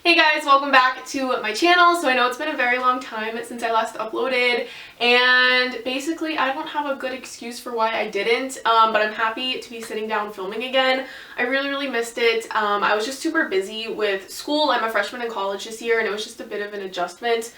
Hey guys, welcome back to my channel. So I know it's been a very long time since I last uploaded, and basically I don't have a good excuse for why I didn't, but I'm happy to be sitting down filming again. I really missed it. I was just super busy with school. I'm a freshman in college this year and it was just a bit of an adjustment.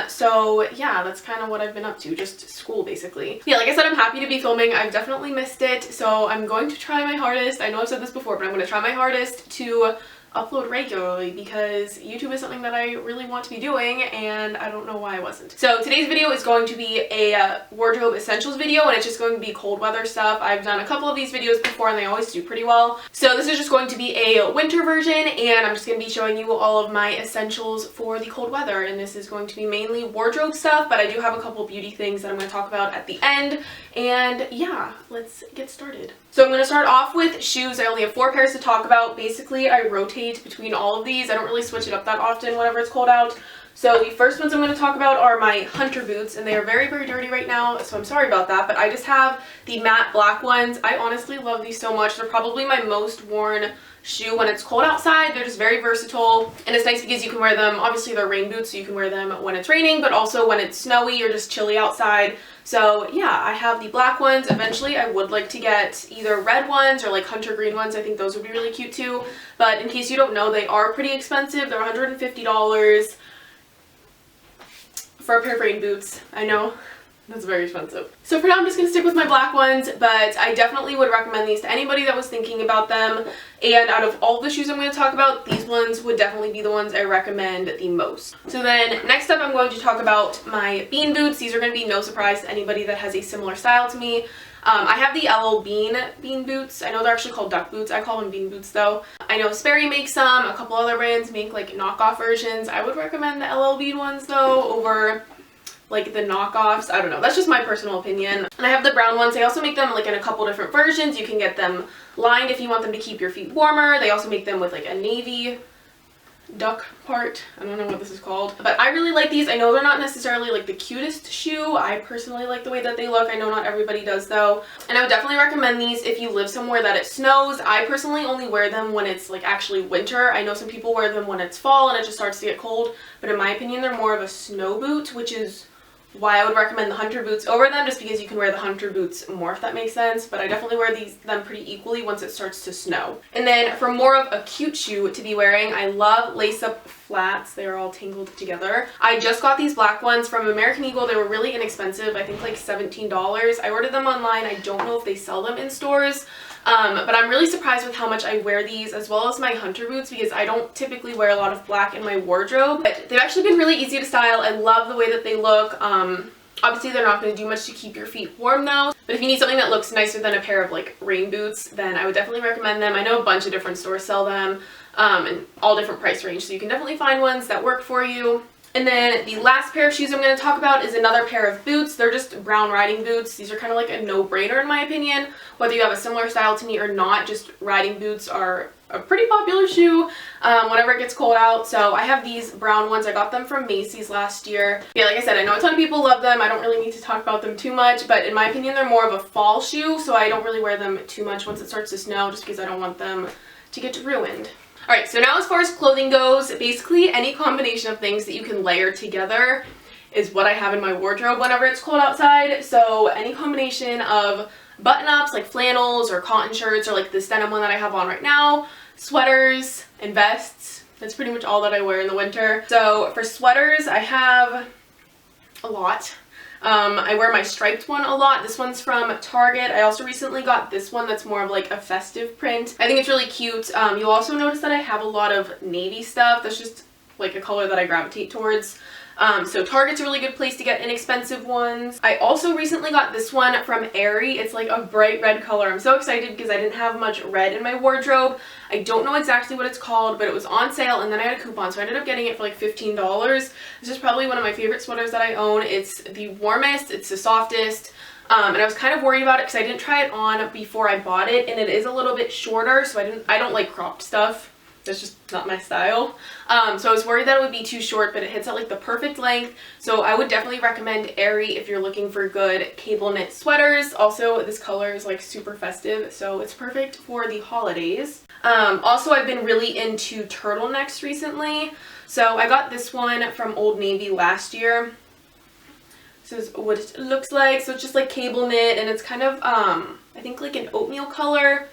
So yeah, that's kind of what I've been up to, just school basically. Yeah, like I said, I'm happy to be filming. I've definitely missed it, so I'm going to try my hardest. I know I've said this before, but I'm going to try my hardest to upload regularly because YouTube is something that I really want to be doing and I don't know why I wasn't. So today's video is going to be a wardrobe essentials video, and it's just going to be cold weather stuff. I've done a couple of these videos before and they always do pretty well. So this is just going to be a winter version, and I'm just going to be showing you all of my essentials for the cold weather, and this is going to be mainly wardrobe stuff, but I do have a couple beauty things that I'm going to talk about at the end. And yeah, let's get started. So I'm going to start off with shoes. I only have 4 pairs to talk about. Basically, I rotate between all of these. I don't really switch it up that often whenever it's cold out. So the first ones I'm going to talk about are my hunter boots, and they are very dirty right now, so I'm sorry about that, but I just have the matte black ones. I honestly love these so much. They're probably my most worn shoe when it's cold outside. They're just very versatile, and it's nice because you can wear them. Obviously they're rain boots, so you can wear them when it's raining, but also when it's snowy or just chilly outside. So yeah, I have the black ones. Eventually I would like to get either red ones or like hunter green ones. I think those would be really cute too, but in case you don't know, they are pretty expensive. They're $150 for a pair of rain boots. I know, that's very expensive. So for now I'm just going to stick with my black ones, but I definitely would recommend these to anybody that was thinking about them. And out of all the shoes I'm going to talk about, these ones would definitely be the ones I recommend the most. So then next up I'm going to talk about my bean boots. These are going to be no surprise to anybody that has a similar style to me. I have the LL Bean boots. I know they're actually called duck boots. I call them bean boots though. I know Sperry makes some. A couple other brands make like knockoff versions. I would recommend the LL Bean ones though over like the knockoffs. I don't know. That's just my personal opinion. And I have the brown ones. They also make them like in a couple different versions. You can get them lined if you want them to keep your feet warmer. They also make them with like a navy duck part. I don't know what this is called, but I really like these. I know they're not necessarily like the cutest shoe. I personally like the way that they look. I know not everybody does though, and I would definitely recommend these if you live somewhere that it snows. I personally only wear them when it's like actually winter. I know some people wear them when it's fall and it just starts to get cold, but in my opinion they're more of a snow boot, which is why I would recommend the hunter boots over them, just because you can wear the hunter boots more, if that makes sense. But I definitely wear them pretty equally once it starts to snow. And then for more of a cute shoe to be wearing, I love lace-up flats. They're all tangled together. I just got these black ones from American Eagle. They were really inexpensive, I think like $17. I ordered them online. I don't know if they sell them in stores. But I'm really surprised with how much I wear these, as well as my hunter boots, because I don't typically wear a lot of black in my wardrobe. But they've actually been really easy to style. I love the way that they look. Obviously they're not going to do much to keep your feet warm though, but if you need something that looks nicer than a pair of like rain boots, then I would definitely recommend them. I know a bunch of different stores sell them, in all different price range, so you can definitely find ones that work for you. And then the last pair of shoes I'm going to talk about is another pair of boots. They're just brown riding boots. These are kind of like a no-brainer in my opinion. Whether you have a similar style to me or not, just riding boots are a pretty popular shoe whenever it gets cold out. So I have these brown ones. I got them from Macy's last year. Yeah, like I said, I know a ton of people love them. I don't really need to talk about them too much, but in my opinion, they're more of a fall shoe, so I don't really wear them too much once it starts to snow, just because I don't want them to get ruined. Alright, so now as far as clothing goes, basically any combination of things that you can layer together is what I have in my wardrobe whenever it's cold outside. So any combination of button-ups like flannels or cotton shirts, or like this denim one that I have on right now, sweaters and vests. That's pretty much all that I wear in the winter. So for sweaters, I have a lot. I wear my striped one a lot. This one's from Target. I also recently got this one that's more of like a festive print. I think it's really cute. You'll also notice that I have a lot of navy stuff. That's just like a color that I gravitate towards. So Target's a really good place to get inexpensive ones. I also recently got this one from Aerie. It's like a bright red color. I'm so excited because I didn't have much red in my wardrobe. I don't know exactly what it's called, but it was on sale and then I had a coupon, so I ended up getting it for like $15. This is probably one of my favorite sweaters that I own. It's the warmest, it's the softest. And I was kind of worried about it because I didn't try it on before I bought it, and it is a little bit shorter, so I don't like cropped stuff. That's just not my style. So I was worried that it would be too short, but it hits at like the perfect length. So I would definitely recommend Aerie if you're looking for good cable knit sweaters. Also, this color is like super festive, so it's perfect for the holidays. Also, I've been really into turtlenecks recently. So I got this one from Old Navy last year. This is what it looks like. So it's just like cable knit, and it's kind of, I think like an oatmeal color.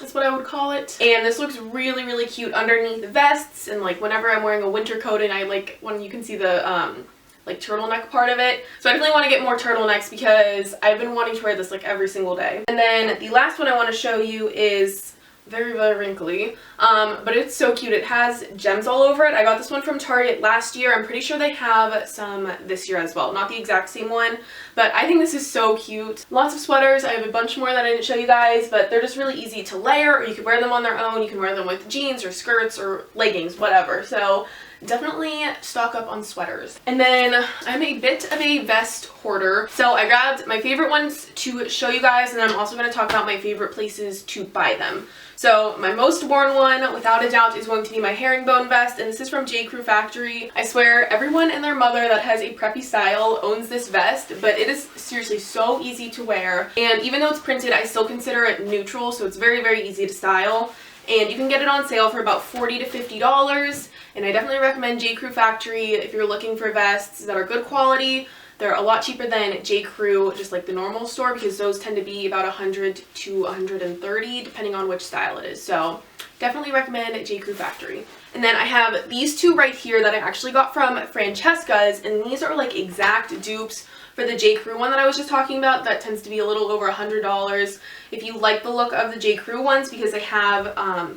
That's what I would call it. And this looks really, really cute underneath vests, and like whenever I'm wearing a winter coat and I like when you can see the like turtleneck part of it. So I definitely want to get more turtlenecks because I've been wanting to wear this like every single day. And then the last one I want to show you is very, very wrinkly, but it's so cute. It has gems all over it. I got this one from Target last year. I'm pretty sure they have some this year as well. Not the exact same one, but I think this is so cute. Lots of sweaters. I have a bunch more that I didn't show you guys, but they're just really easy to layer, or you can wear them on their own. You can wear them with jeans or skirts or leggings, whatever. So definitely stock up on sweaters. And then I'm a bit of a vest hoarder. So I grabbed my favorite ones to show you guys, and I'm also going to talk about my favorite places to buy them. So my most worn one, without a doubt, is going to be my Herringbone vest, and this is from J. Crew Factory. I swear everyone and their mother that has a preppy style owns this vest, but it is seriously so easy to wear. And even though it's printed, I still consider it neutral, so it's very, very easy to style. And you can get it on sale for about $40 to $50, and I definitely recommend J. Crew Factory if you're looking for vests that are good quality. They're a lot cheaper than J. Crew, just like the normal store, because those tend to be about $100 to $130 depending on which style it is. So definitely recommend J. Crew Factory. And then I have these two right here that I actually got from Francesca's, and these are like exact dupes for the J. Crew one that I was just talking about. That tends to be a little over $100. If you like the look of the J. Crew ones because they have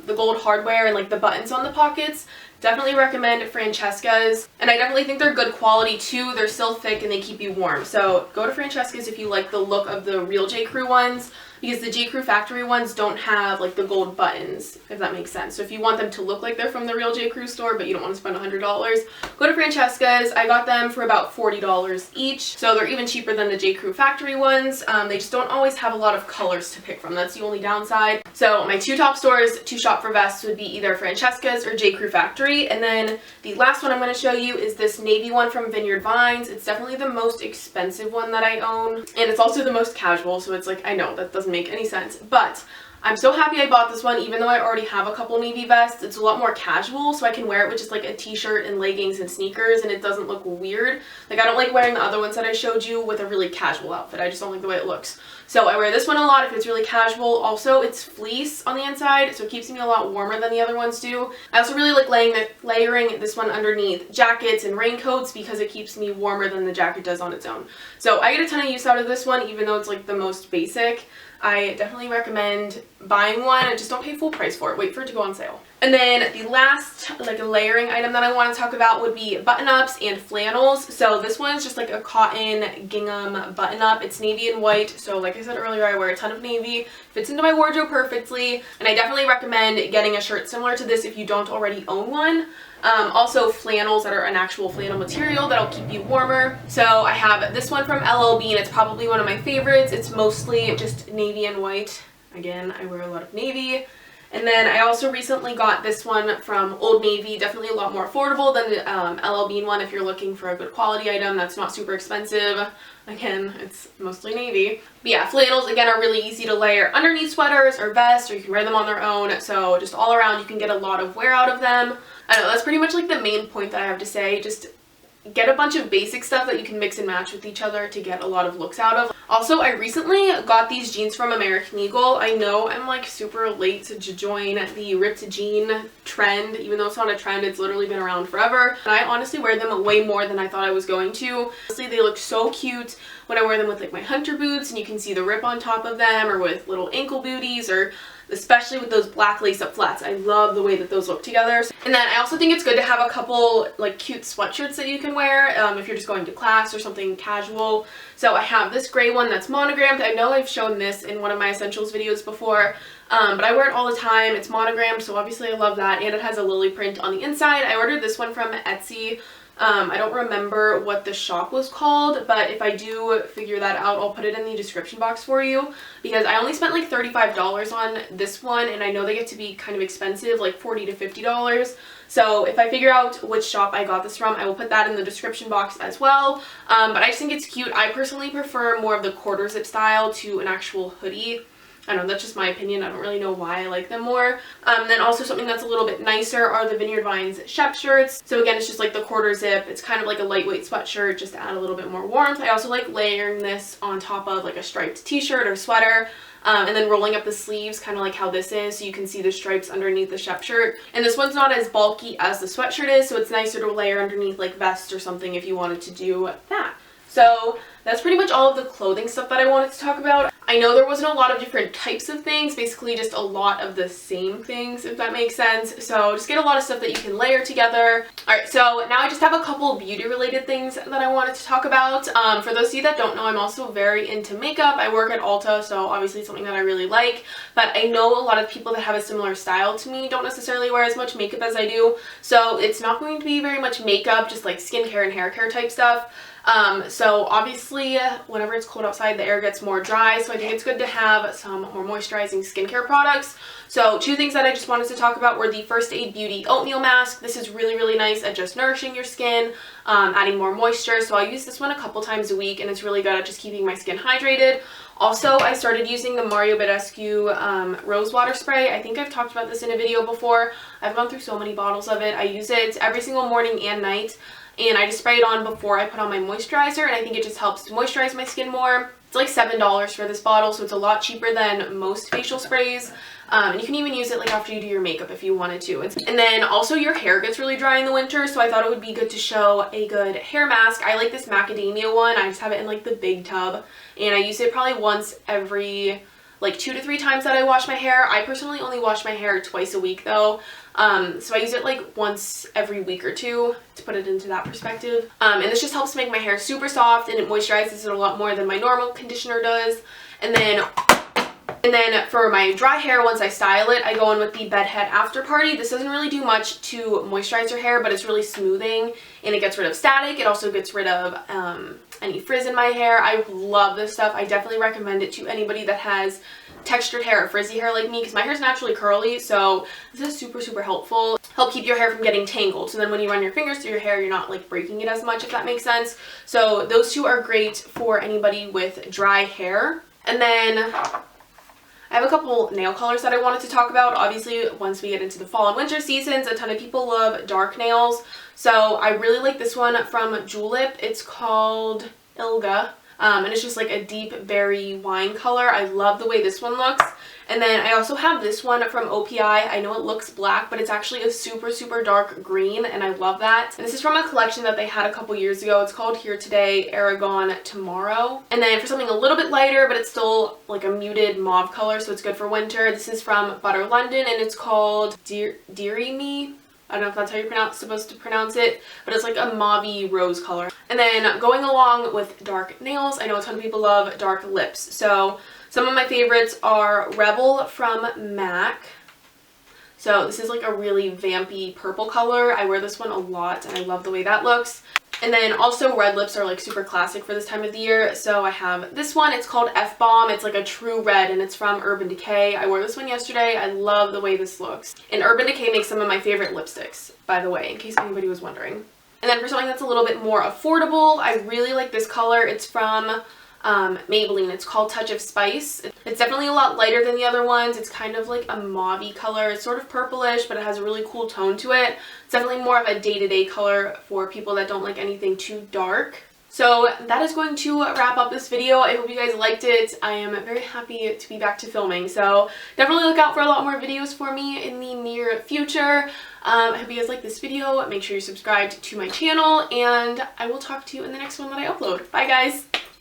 the gold hardware and like the buttons on the pockets, definitely recommend Francesca's. And I definitely think they're good quality too. They're still thick and they keep you warm. So go to Francesca's if you like the look of the real J. Crew ones, because the J. Crew Factory ones don't have like the gold buttons, if that makes sense. So if you want them to look like they're from the real J. Crew store, but you don't want to spend $100, go to Francesca's. I got them for about $40 each. So they're even cheaper than the J. Crew Factory ones. They just don't always have a lot of colors to pick from. That's the only downside. So my two top stores to shop for vests would be either Francesca's or J. Crew Factory. And then the last one I'm going to show you is this navy one from Vineyard Vines. It's definitely the most expensive one that I own, and it's also the most casual. So it's like, I know that doesn't make any sense, but I'm so happy I bought this one. Even though I already have a couple navy vests, it's a lot more casual, so I can wear it with just like a t-shirt and leggings and sneakers, and it doesn't look weird. Like, I don't like wearing the other ones that I showed you with a really casual outfit. I just don't like the way it looks. So I wear this one a lot if it's really casual. Also, it's fleece on the inside, so it keeps me a lot warmer than the other ones do. I also really like layering this one underneath jackets and raincoats because it keeps me warmer than the jacket does on its own. So I get a ton of use out of this one, even though it's like the most basic. I definitely recommend buying one, and just don't pay full price for it. Wait for it to go on sale. And then the last like layering item that I want to talk about would be button-ups and flannels. So this one is just like a cotton gingham button-up. It's navy and white. So like I said earlier, I wear a ton of navy. Fits into my wardrobe perfectly. And I definitely recommend getting a shirt similar to this if you don't already own one. Also flannels that are an actual flannel material that'll keep you warmer. So I have this one from LLB, and it's probably one of my favorites. It's mostly just navy and white. Again, I wear a lot of navy. And then I also recently got this one from Old Navy, definitely a lot more affordable than the LL Bean one if you're looking for a good quality item that's not super expensive. Again, it's mostly navy. But yeah, flannels, again, are really easy to layer underneath sweaters or vests, or you can wear them on their own. So just all around, you can get a lot of wear out of them. I don't know, that's pretty much like the main point that I have to say. Just get a bunch of basic stuff that you can mix and match with each other to get a lot of looks out of. Also, I recently got these jeans from American Eagle. I know I'm like super late to join the ripped jean trend, even though it's not a trend, it's literally been around forever. And I honestly wear them way more than I thought I was going to. Honestly, they look so cute when I wear them with like my hunter boots, and you can see the rip on top of them, or with little ankle booties, or especially with those black lace-up flats. I love the way that those look together. And then I also think it's good to have a couple like cute sweatshirts that you can wear if you're just going to class or something casual. So I have this gray one that's monogrammed. I know I've shown this in one of my essentials videos before, but I wear it all the time. It's monogrammed, so obviously I love that, and it has a lily print on the inside. I ordered this one from Etsy. I don't remember what the shop was called, but if I do figure that out, I'll put it in the description box for you, because I only spent like $35 on this one, and I know they get to be kind of expensive, like $40 to $50. So if I figure out which shop I got this from, I will put that in the description box as well. But I just think it's cute. I personally prefer more of the quarter zip style to an actual hoodie. I don't know, that's just my opinion. I don't really know why I like them more. Then also something that's a little bit nicer are the Vineyard Vines Shep shirts. So again, it's just like the quarter zip. It's kind of like a lightweight sweatshirt just to add a little bit more warmth. I also like layering this on top of like a striped t-shirt or sweater. And then rolling up the sleeves, kind of like how this is, so you can see the stripes underneath the Shep shirt. And this one's not as bulky as the sweatshirt is, so it's nicer to layer underneath like vest or something if you wanted to do that. So that's pretty much all of the clothing stuff that I wanted to talk about. I know there wasn't a lot of different types of things, basically just a lot of the same things, if that makes sense. So just get a lot of stuff that you can layer together. Alright, so now I just have a couple beauty related things that I wanted to talk about. For those of you that don't know, I'm also very into makeup. I work at Ulta, so obviously it's something that I really like. But I know a lot of people that have a similar style to me don't necessarily wear as much makeup as I do. So it's not going to be very much makeup, just like skincare and hair care type stuff. So obviously whenever it's cold outside, the air gets more dry, so I think it's good to have some more moisturizing skincare products. So two things that I just wanted to talk about were the First Aid Beauty Oatmeal Mask. This is really, really nice at just nourishing your skin, adding more moisture. So I use this one a couple times a week, and it's really good at just keeping my skin hydrated. Also, I started using the Mario Badescu Rose Water Spray. I think I've talked about this in a video before. I've gone through so many bottles of it. I use it every single morning and night. And I just spray it on before I put on my moisturizer, and I think it just helps to moisturize my skin more. It's like $7 for this bottle, so it's a lot cheaper than most facial sprays. And you can even use it like after you do your makeup if you wanted to. And then also your hair gets really dry in the winter, so I thought it would be good to show a good hair mask. I like this macadamia one. I just have it in like the big tub, and I use it probably once every like 2 to 3 times that I wash my hair. I personally only wash my hair twice a week though. So I use it like once every week or two to put it into that perspective. And this just helps make my hair super soft, and it moisturizes it a lot more than my normal conditioner does. And then for my dry hair, once I style it, I go in with the Bedhead After Party. This doesn't really do much to moisturize your hair, but it's really smoothing, and it gets rid of static. It also gets rid of any frizz in my hair. I love this stuff. I definitely recommend it to anybody that has textured hair or frizzy hair like me, because my hair is naturally curly, so this is super, super helpful. Help keep your hair from getting tangled, so then when you run your fingers through your hair, you're not like breaking it as much, if that makes sense. So those two are great for anybody with dry hair. And then I have a couple nail colors that I wanted to talk about. Obviously, once we get into the fall and winter seasons, a ton of people love dark nails. So I really like this one from Julep. It's called Ilga. And it's just like a deep berry wine color. I love the way this one looks. And then I also have this one from OPI. I know it looks black, but it's actually a super, super dark green, and I love that. And this is from a collection that they had a couple years ago. It's called Here Today, Aragon Tomorrow. And then for something a little bit lighter, but it's still like a muted mauve color, so it's good for winter. This is from Butter London, and it's called Deary Me. I don't know if that's how you're supposed to pronounce it, but it's like a mauvey rose color. And then going along with dark nails, I know a ton of people love dark lips. So some of my favorites are Rebel from MAC. So this is like a really vampy purple color. I wear this one a lot, and I love the way that looks. And then also red lips are like super classic for this time of the year. So I have this one. It's called F-Bomb. It's like a true red, and it's from Urban Decay. I wore this one yesterday. I love the way this looks. And Urban Decay makes some of my favorite lipsticks, by the way, in case anybody was wondering. And then for something that's a little bit more affordable, I really like this color. It's from Maybelline. It's called Touch of Spice. It's definitely a lot lighter than the other ones. It's kind of like a mauvey color. It's sort of purplish, but it has a really cool tone to it. It's definitely more of a day-to-day color for people that don't like anything too dark. So that is going to wrap up this video. I hope you guys liked it. I am very happy to be back to filming, so definitely look out for a lot more videos for me in the near future. I hope you guys like this video. Make sure you're subscribed to my channel, and I will talk to you in the next one that I upload. Bye guys!